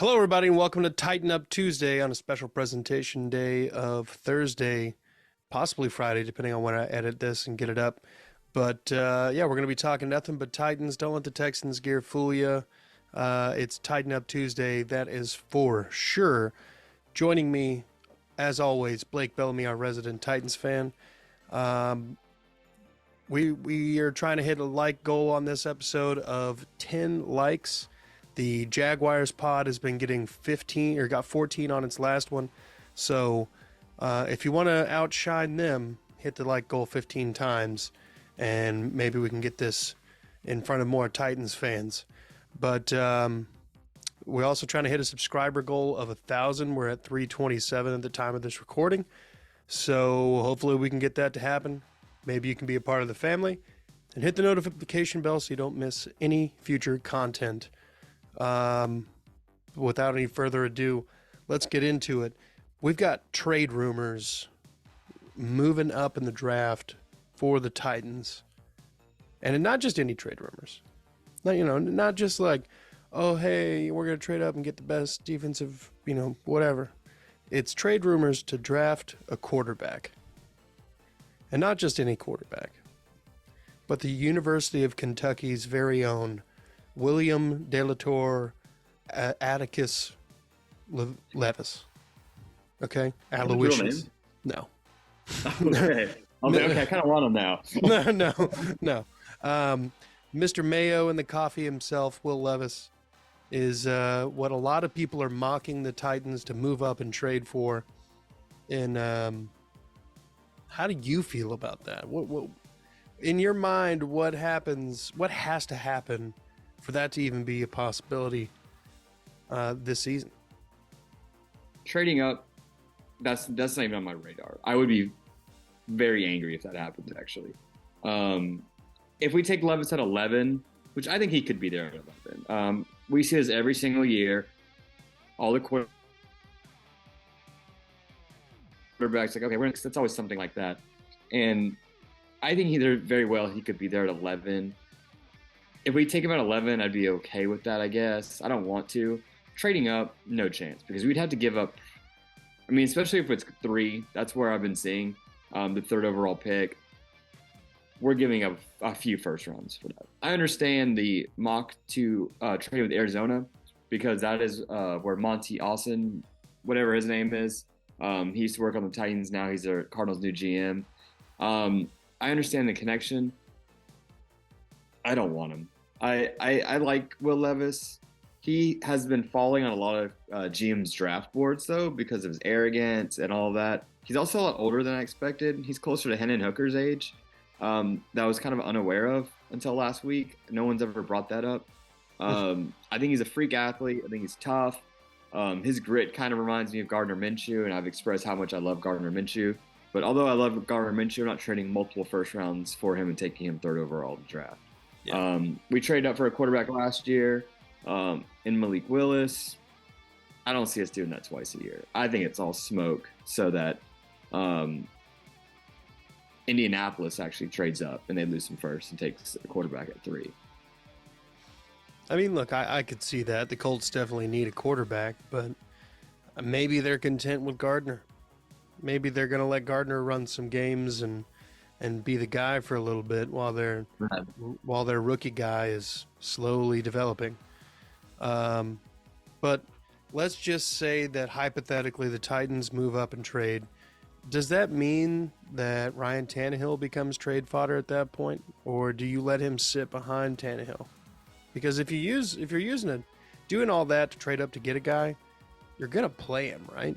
Hello, everybody, and welcome to TitanUp Tuesday on a special presentation day of Thursday, possibly Friday, depending on when I edit this and get it up. But yeah, we're going to be talking nothing but Titans. Don't let the Texans gear fool you. It's TitanUp Tuesday. That is for sure. Joining me, as always, Blake Bellamy, our resident Titans fan. Um, we are trying to hit a like goal on this episode of 10 likes. The Jaguars pod has been getting 15 or got 14 on its last one. So if you want to outshine them, hit the like goal 15 times and maybe we can get this in front of more Titans fans. But we're also trying to hit a subscriber goal of 1,000. We're at 327 at the time of this recording. So hopefully we can get that to happen. Maybe you can be a part of the family and hit the notification bell so you don't miss any future content. Without any further ado, let's get into it. We've got trade rumors moving up in the draft for the Titans. And not just any trade rumors. Not just like, oh, hey, we're going to trade up and get the best defensive, whatever. It's trade rumors to draft a quarterback. And not just any quarterback, but the University of Kentucky's very own William De La Torre Atticus Levis. Okay? Aloysius. No. Okay. I kind of want him now. No. Mr. Mayo and the coffee himself, Will Levis, is what a lot of people are mocking the Titans to move up and trade for. And how do you feel about that? What in your mind, what happens? What has to happen for that to even be a possibility this season? Trading up, that's not even on my radar. I would be very angry if that happens, actually. If we take Levis at 11, which I think he could be there at 11, we see this every single year. All the quarterbacks, like, okay, that's always something like that. And I think he could be there at 11. If we take him at 11, I'd be okay with that, I guess. I don't want to. Trading up, no chance, because we'd have to give up. I mean, especially if it's 3, that's where I've been seeing the 3rd overall pick. We're giving up a few first rounds for that. I understand the mock to trade with Arizona, because that is where Monty Austin, whatever his name is, he used to work on the Titans. Now he's their Cardinals' new GM. I understand the connection. I don't want him. I like Will Levis. He has been falling on a lot of GM's draft boards, though, because of his arrogance and all of that. He's also a lot older than I expected. He's closer to Hendon Hooker's age. That I was kind of unaware of until last week. No one's ever brought that up. I think he's a freak athlete. I think he's tough. His grit kind of reminds me of Gardner Minshew, and I've expressed how much I love Gardner Minshew. But although I love Gardner Minshew, I'm not trading multiple first rounds for him and taking him 3rd overall in the draft. Yeah. We traded up for a quarterback last year in Malik Willis. I don't see us doing that twice a year. I think it's all smoke so that Indianapolis actually trades up and they lose him first and takes a quarterback at 3. I mean, look, I could see that. The Colts definitely need a quarterback, but maybe they're content with Gardner. Maybe they're going to let Gardner run some games and be the guy for a little bit while their rookie guy is slowly developing. But let's just say that hypothetically the Titans move up and trade. Does that mean that Ryan Tannehill becomes trade fodder at that point, or do you let him sit behind Tannehill? Because if you're doing all that to trade up to get a guy, you're gonna play him, right?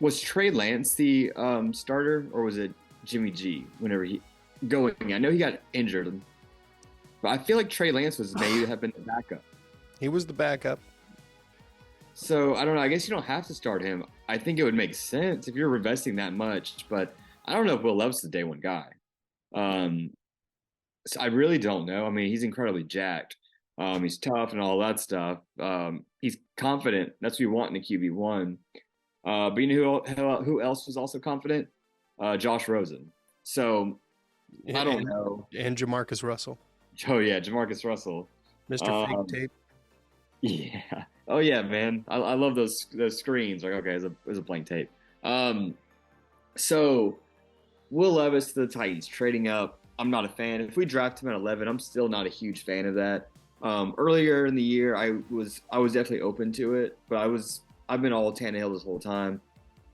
Was Trey Lance the starter, or was it Jimmy G? Whenever he going, I know he got injured, but I feel like Trey Lance was maybe have been the backup. He was the backup. So I don't know. I guess you don't have to start him. I think it would make sense if you're investing that much, but I don't know if Will Levis is the day one guy. So I really don't know. I mean, he's incredibly jacked. He's tough and all that stuff. He's confident. That's what you want in a QB1. But you know who else was also confident? Josh Rosen. So I don't know. And Jamarcus Russell. Oh, yeah, Jamarcus Russell. Mr. Fake Um, Tape. yeah. Oh yeah, man. I love those screens. Like, okay, there's a blank tape. Um, so Will Levis to the Titans trading up. I'm not a fan. If we draft him at 11, I'm still not a huge fan of that. Earlier in the year, I was definitely open to it, but I've been all Tannehill this whole time.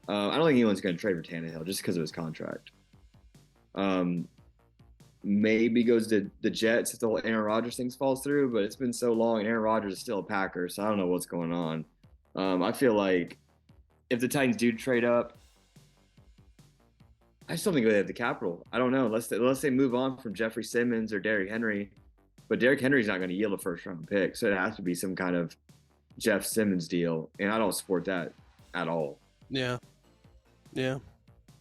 I don't think anyone's going to trade for Tannehill just because of his contract. Um, Maybe goes to the Jets if the whole Aaron Rodgers thing falls through, but it's been so long, and Aaron Rodgers is still a Packer, so I don't know what's going on. I feel like if the Titans do trade up, I still think they have the capital. I don't know unless they move on from Jeffrey Simmons or Derrick Henry, but Derrick Henry's not going to yield a first round pick, so it has to be some kind of Jeff Simmons deal, and I don't support that at all. Yeah. Yeah.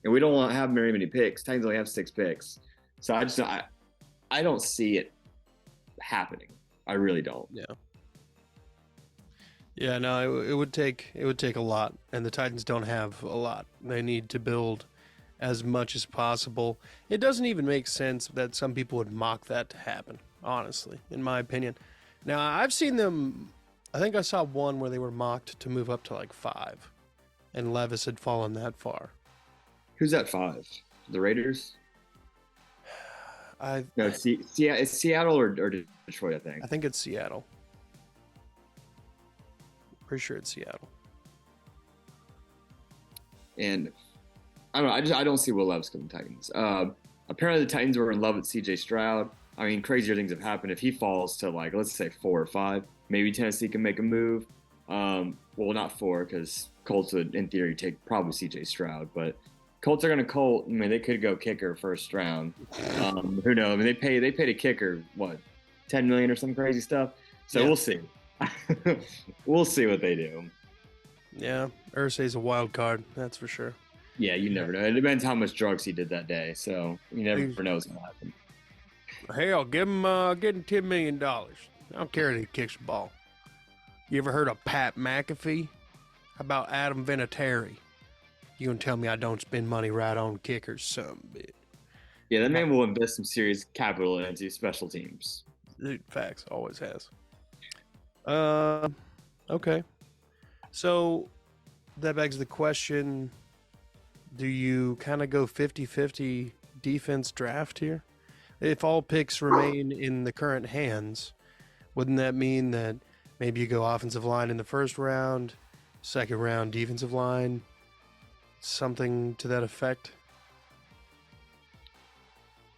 And we don't want to have very many picks. Titans only have 6 picks, so I don't see it happening. I really don't. Yeah. Yeah, no, it would take a lot, and the Titans don't have a lot. They need to build as much as possible. It doesn't even make sense that some people would mock that to happen, honestly, in my opinion. Now, I've seen them, I think I saw one where they were mocked to move up to like 5, and Levis had fallen that far. Who's at 5? The Raiders? I No, it's Seattle or Detroit, I think. I think it's Seattle. Pretty sure it's Seattle. And I don't know. I don't see Will Levis coming to the Titans. Apparently, the Titans were in love with C.J. Stroud. I mean, crazier things have happened. If he falls to like, let's say 4 or 5, maybe Tennessee can make a move. Well, not 4 because Colts would, in theory, take probably C.J. Stroud. But Colts are going to Colt. I mean, they could go kicker first round. Who knows? I mean, they paid a kicker what, $10 million or some crazy stuff. So we'll see. We'll see what they do. Yeah, Ursay's a wild card, that's for sure. Yeah, you never know. It depends how much drugs he did that day. So you never know what's going to happen. Hell, give him $10 million. I don't care that he kicks the ball. You ever heard of Pat McAfee? How about Adam Vinatieri? You gonna tell me I don't spend money right on kickers, some bit? Yeah, that man will invest some serious capital into special teams. Dude, facts, always has. Okay. So that begs the question, do you kind of go 50-50 defense draft here? If all picks remain in the current hands, wouldn't that mean that maybe you go offensive line in the first round, second round defensive line, something to that effect?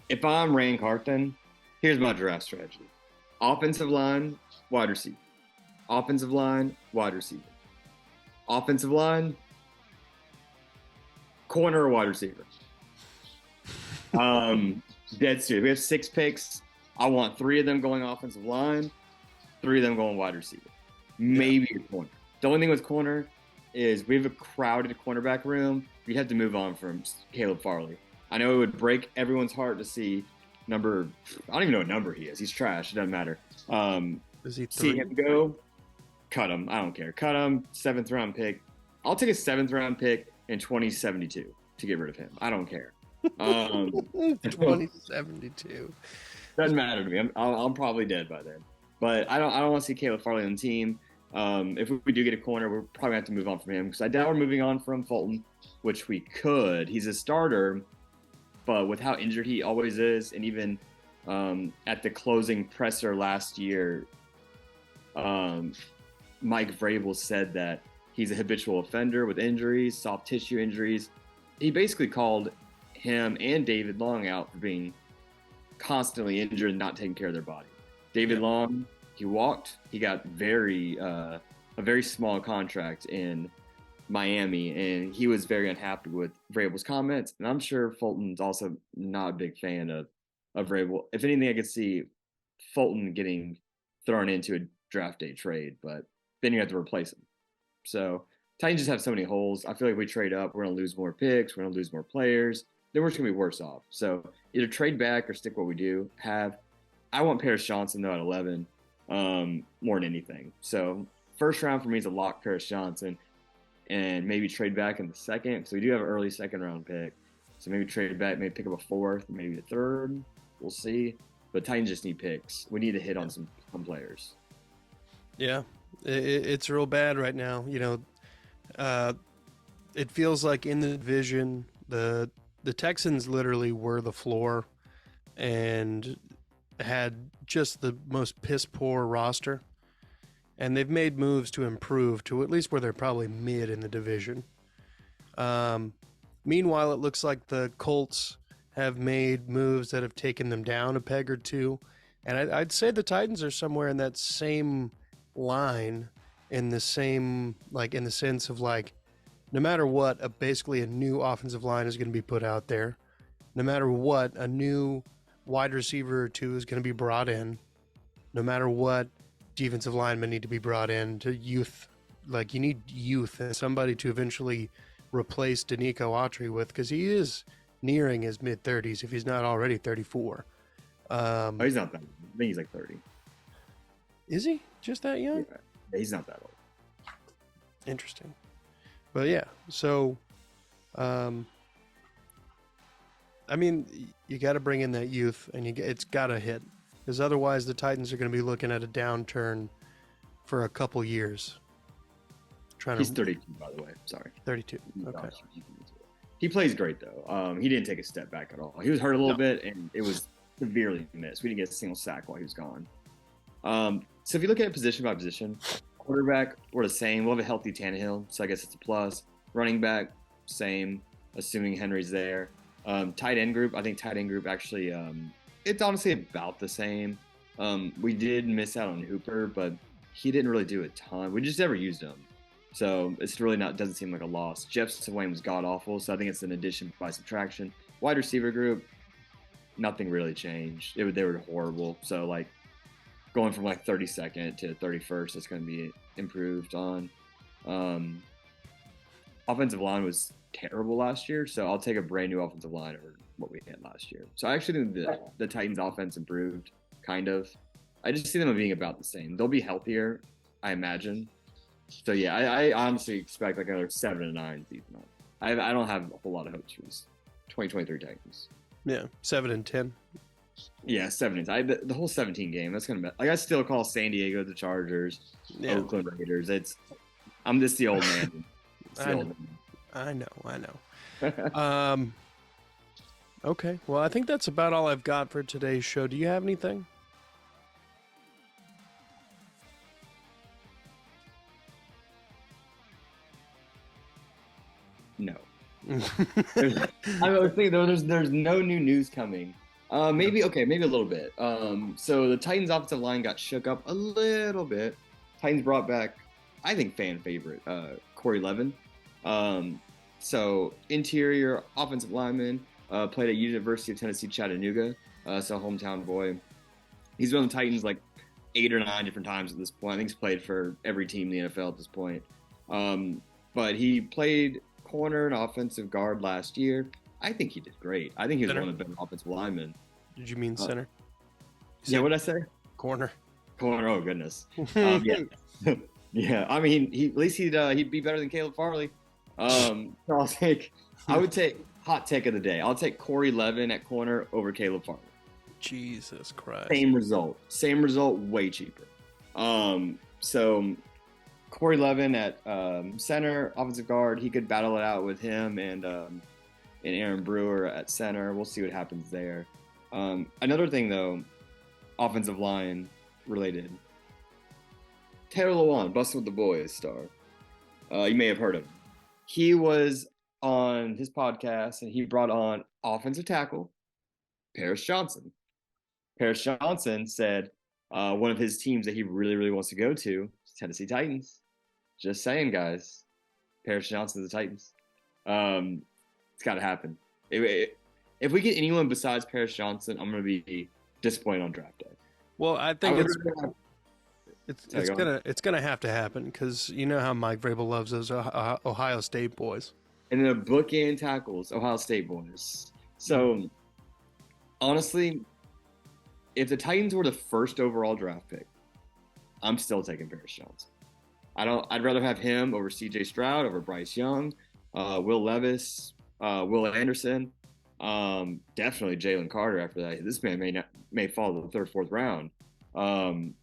If I'm Rand Carthen, here's my draft strategy. Offensive line, wide receiver. Offensive line, wide receiver. Offensive line, corner or wide receiver. Dead serious. We have 6 picks. I want 3 of them going offensive line, 3 of them going wide receiver. Maybe a corner. The only thing with corner is we have a crowded cornerback room. We'd have to move on from Caleb Farley. I know it would break everyone's heart to see I don't even know what number he is. He's trash. It doesn't matter. Is he 3? See him go, cut him. I don't care. Cut him, 7th round pick. I'll take a 7th round pick in 2072 to get rid of him. I don't care. 2072. Doesn't matter to me. I'm probably dead by then. But I don't want to see Caleb Farley on the team. If we do get a corner, we're probably going to have to move on from him because I doubt we're moving on from Fulton, which we could. He's a starter, but with how injured he always is, and even at the closing presser last year, Mike Vrabel said that he's a habitual offender with injuries, soft tissue injuries. He basically called him and David Long out for being constantly injured and not taking care of their body. David Long, he walked. He got a very small contract in Miami, and he was very unhappy with Vrabel's comments. And I'm sure Fulton's also not a big fan of Vrabel. If anything, I could see Fulton getting thrown into a draft day trade, but then you have to replace him. So Titans just have so many holes. I feel like if we trade up, we're going to lose more picks. We're going to lose more players. Then we're just going to be worse off. So either trade back or stick what we do have. I want Paris Johnson, though, at 11 more than anything. So first round for me is a lock Paris Johnson and maybe trade back in the second. So we do have an early second round pick. So maybe trade back, maybe pick up a 4th, maybe a 3rd. We'll see. but Titans just need picks. We need to hit on some players. Yeah, it's real bad right now. It feels like in the division, the Texans literally were the floor and had just the most piss poor roster. And they've made moves to improve to at least where they're probably mid in the division. Meanwhile, it looks like the Colts have made moves that have taken them down a peg or two. And I'd say the Titans are somewhere in that same line, in the same, like, in the sense of, like, no matter what, basically a new offensive line is going to be put out there. No matter what, a new wide receiver or two is going to be brought in. No matter what, defensive linemen need to be brought in to youth. Like, you need youth and somebody to eventually replace Danico Autry with, because he is nearing his mid-30s if he's not already 34. Oh, he's not that old. I think he's like 30. Is he just that young? Yeah, he's not that old. Interesting. But yeah, so I mean, you got to bring in that youth, and it's got to hit, because otherwise the Titans are going to be looking at a downturn for a couple years. He's 32, by the way. Sorry. 32. Okay. He plays great, though. He didn't take a step back at all. He was hurt a little bit, and it was severely missed. We didn't get a single sack while he was gone. So if you look at it position by position, quarterback, we're the same. We'll have a healthy Tannehill, so I guess it's a plus. Running back, same, assuming Henry's there. Tight end group, I think tight end group actually, it's honestly about the same. We did miss out on Hooper, but he didn't really do a ton. We just never used him. So it's really doesn't seem like a loss. Jefferson Wayne was god-awful, so I think it's an addition by subtraction. Wide receiver group, nothing really changed. They were horrible. So, like, going from, like, 32nd to 31st, it's going to be improved on. Offensive line was terrible last year, so I'll take a brand-new offensive line over what we had last year. So I actually think the Titans' offense improved, kind of. I just see them being about the same. They'll be healthier, I imagine. So yeah, I honestly expect like another 7-9 season. I don't have a whole lot of hopes for this 2023 Titans. Yeah, 7-10. Yeah, 7-10. The whole 17 game. That's gonna be like, I still call San Diego the Chargers, Oakland Raiders. I'm just the old man. I know. Okay, well, I think that's about all I've got for today's show. Do you have anything? No. I was thinking there's no new news coming. Maybe a little bit. So the Titans offensive line got shook up a little bit. Titans brought back, I think, fan favorite, Corey Levin. So interior offensive lineman, played at University of Tennessee, Chattanooga. So hometown boy. He's been on the Titans like 8 or 9 different times at this point. I think he's played for every team in the NFL at this point. But he played corner and offensive guard last year. I think he did great. I think he was one of the better offensive linemen. Did you mean center? Yeah, what did I say? Corner. Oh goodness. Yeah. Yeah. I mean, at least he'd be better than Caleb Farley. So I would take hot take of the day. I'll take Corey Levin at corner over Caleb Farley. Jesus Christ. Same result, way cheaper. So Corey Levin at center, offensive guard, he could battle it out with him and Aaron Brewer at center. We'll see what happens there. Another thing, though, offensive line related. Taylor Lewan, Bustin' with the Boys star. You may have heard of him. He was on his podcast, and he brought on offensive tackle Paris Johnson. Paris Johnson said one of his teams that he really, really wants to go to is Tennessee Titans. Just saying, guys. Paris Johnson, the Titans. It's got to happen. If we get anyone besides Paris Johnson, I'm going to be disappointed on draft day. Well, I think it's gonna have to happen, because you know how Mike Vrabel loves those Ohio State boys. And then bookend tackles, Ohio State boys. So honestly, if the Titans were the first overall draft pick, I'm still taking Paris Johnson. I'd rather have him over C.J. Stroud, over Bryce Young, Will Levis, Will Anderson. Definitely Jalen Carter after that. This man may fall to the third, fourth round. Um,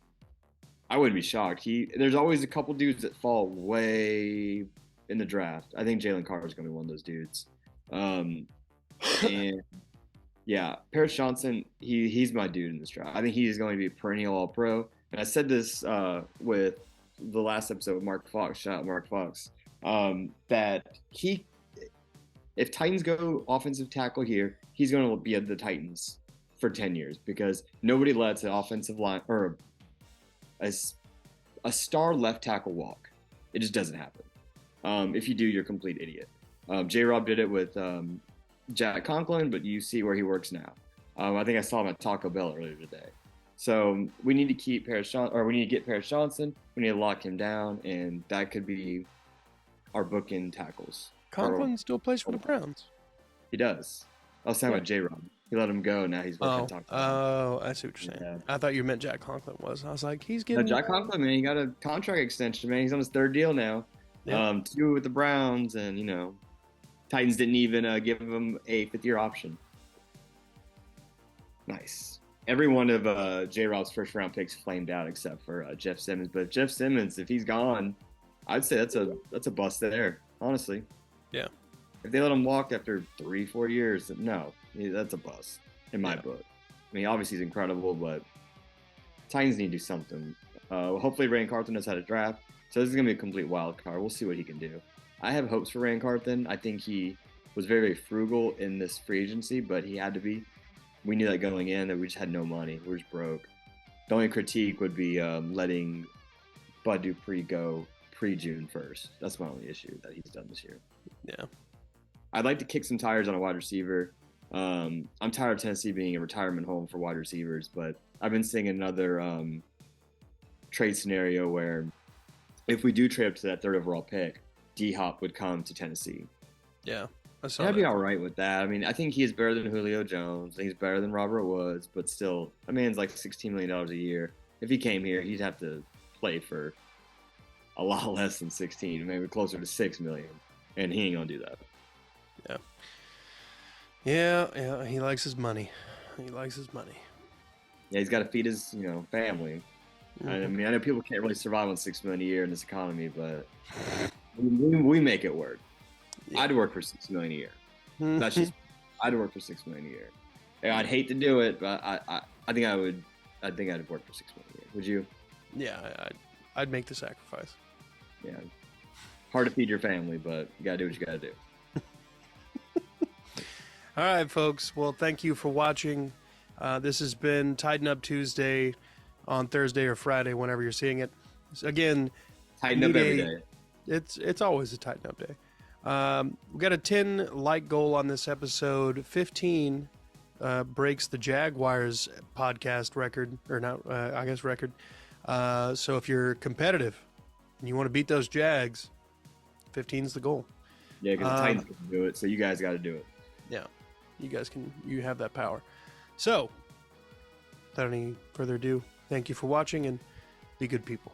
I wouldn't be shocked. There's always a couple dudes that fall way in the draft. I think Jalen Carter is going to be one of those dudes. And yeah, Paris Johnson, he's my dude in this draft. I think he is going to be a perennial All Pro. And I said this with the last episode with Mark Fox. Shout out Mark Fox. That if Titans go offensive tackle here, he's going to be at the Titans for 10 years because nobody lets an offensive line or a star left tackle walk. It just doesn't happen. If you do, you're a complete idiot. J-Rob did it with Jack Conklin, but you see where he works now. I think I saw him at Taco Bell earlier today. So we need to keep we need to get Paris Johnson. We need to lock him down, and that could be our bookend tackles. Conklin still plays for the Browns. He does. I was talking about J-Rob. He let him go. Now he's working Taco Bell. Oh, I see what you're saying. Yeah. I thought you meant Jack Conklin was. I was like, he's getting... Jack Conklin, man, he got a contract extension, man. He's on his third deal now. Yeah. 2 with the Browns, and, Titans didn't even give him a 5th-year option. Nice. Every one of J-Rob's first-round picks flamed out except for Jeff Simmons. But Jeff Simmons, if he's gone, I'd say that's a bust there, honestly. Yeah. If they let him walk after 3-4 years, no, that's a bust in my book. I mean, obviously he's incredible, but Titans need to do something. Hopefully Ryan Carthon knows how to draft. So this is going to be a complete wild card. We'll see what he can do. I have hopes for Ryan Carthon. I think he was very, very frugal in this free agency, but he had to be. We knew that going in, that we just had no money. We were just broke. The only critique would be letting Bud Dupree go pre-June 1st. That's my only issue that he's done this year. Yeah. I'd like to kick some tires on a wide receiver. I'm tired of Tennessee being a retirement home for wide receivers, but I've been seeing another trade scenario where if we do trade up to that 3rd overall pick, D-Hop would come to Tennessee. Yeah. I'd be all right with that. I mean, I think he is better than Julio Jones. I think he's better than Robert Woods, but still, that man's like $16 million a year. If he came here, he'd have to play for a lot less than 16, maybe closer to $6 million, and he ain't gonna do that. Yeah, he likes his money. Yeah, he's got to feed his, family. Mm-hmm. I mean, I know people can't really survive on $6 million a year in this economy, but we make it work. Yeah. I'd work for $6 million a year. That's just, I'd work for $6 million a year. I'd hate to do it, but I think I would. I think I'd work for $6 million a year. Would you? Yeah, I'd make the sacrifice. Yeah, hard to feed your family, but you gotta do what you gotta do. All right, folks. Well, thank you for watching. This has been TitanUp Tuesday on Thursday or Friday, whenever you're seeing it. Again, Tighten up every day. It's always a TitanUp day. We got a 10 like goal on this episode. 15 breaks the Jaguars podcast record, or not? I guess record. So if you're competitive and you want to beat those Jags, 15 is the goal. Yeah, because the Titans can do it, so you guys got to do it. Yeah, you have that power. So, without any further ado, thank you for watching and be good people.